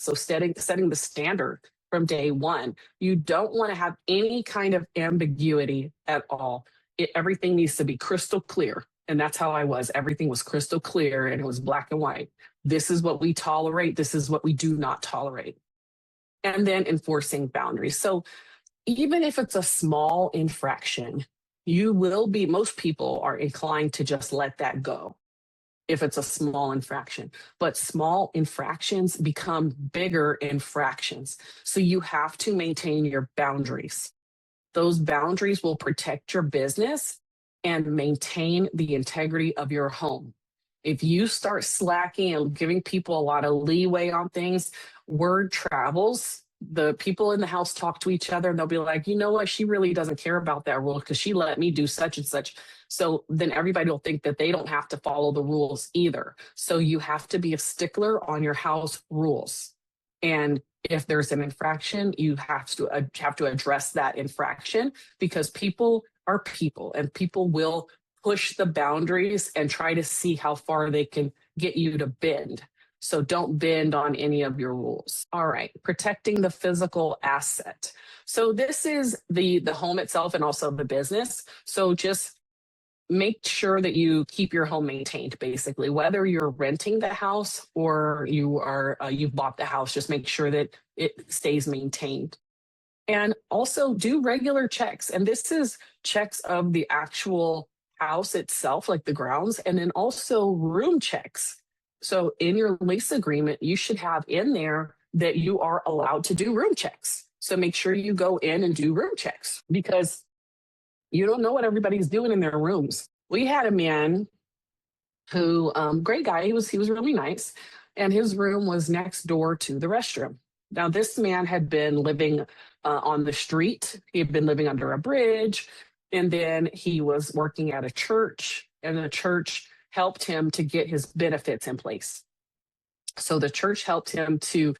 So setting the standard from day one. You don't want to have any kind of ambiguity at all. Everything needs to be crystal clear. And that's how I was. Everything was crystal clear and it was black and white. This is what we tolerate. This is what we do not tolerate. And then enforcing boundaries. So even if it's a small infraction, most people are inclined to just let that go if it's a small infraction. But small infractions become bigger infractions. So you have to maintain your boundaries. Those boundaries will protect your business and maintain the integrity of your home. If you start slacking and giving people a lot of leeway on things, word travels. The people in the house talk to each other and they'll be like, you know what, she really doesn't care about that rule because she let me do such and such. So then everybody will think that they don't have to follow the rules either. So you have to be a stickler on your house rules. And if there's an infraction, you have to address that infraction, because people are people and people will push the boundaries and try to see how far they can get you to bend. So don't bend on any of your rules. All right, protecting the physical asset. So this is the home itself and also the business. So just make sure that you keep your home maintained, basically, whether you're renting the house or you've bought the house, just make sure that it stays maintained. And also do regular checks. And this is checks of the actual house itself, like the grounds, and then also room checks. So in your lease agreement, you should have in there that you are allowed to do room checks. So make sure you go in and do room checks, because you don't know what everybody's doing in their rooms. We had a man who, great guy, he was really nice, and his room was next door to the restroom. Now, this man had been living on the street. He had been living under a bridge, and then he was working at a church, and the church helped him to get his benefits in place. So the church helped him to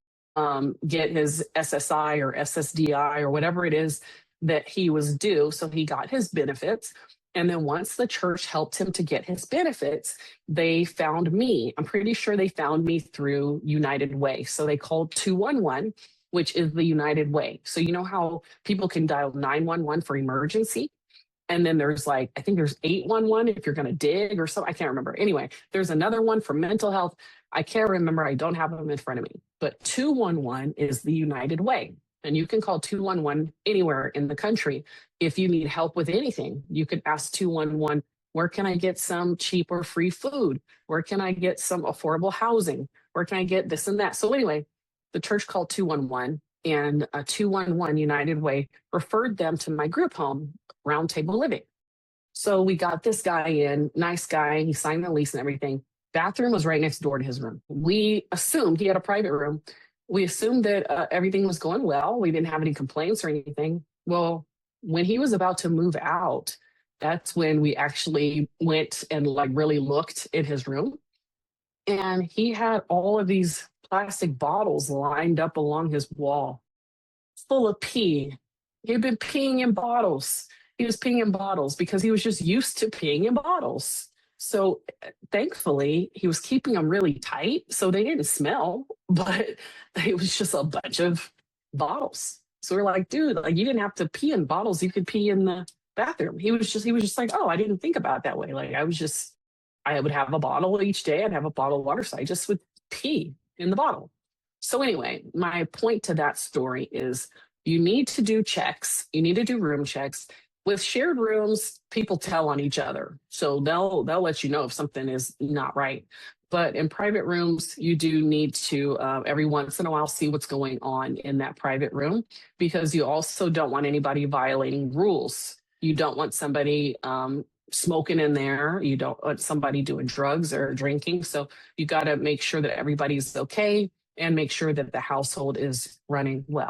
get his SSI or SSDI or whatever it is that he was due. So he got his benefits. And then once the church helped him to get his benefits, they found me. I'm pretty sure they found me through United Way. So they called 211, which is the United Way. So you know how people can dial 911 for emergency? And then there's I think there's 811 if you're going to dig or something. I can't remember. Anyway, there's another one for mental health. I can't remember. I don't have them in front of me. But 211 is the United Way. And you can call 211 anywhere in the country. If you need help with anything, you could ask 211, where can I get some cheap or free food? Where can I get some affordable housing? Where can I get this and that? So anyway, the church called 211, and 211 United Way referred them to my group home, Round Table Living. So we got this guy in, nice guy. He signed the lease and everything. Bathroom was right next door to his room. We assumed he had a private room. We assumed that everything was going well. We didn't have any complaints or anything. Well, when he was about to move out, that's when we actually went and really looked in his room. And he had all of these plastic bottles lined up along his wall, full of pee. He'd been peeing in bottles. He was peeing in bottles because he was just used to peeing in bottles. So thankfully, he was keeping them really tight, so they didn't smell, but it was just a bunch of bottles. So we're like, dude, you didn't have to pee in bottles. You could pee in the bathroom. He was just like, oh, I didn't think about it that way. I would have a bottle each day. I'd have a bottle of water, so I just would pee in the bottle. So anyway, my point to that story is you need to do checks. You need to do room checks. With shared rooms, people tell on each other. So they'll let you know if something is not right. But in private rooms, you do need to every once in a while see what's going on in that private room, because you also don't want anybody violating rules. You don't want somebody smoking in there. You don't want somebody doing drugs or drinking. So you got to make sure that everybody's okay and make sure that the household is running well.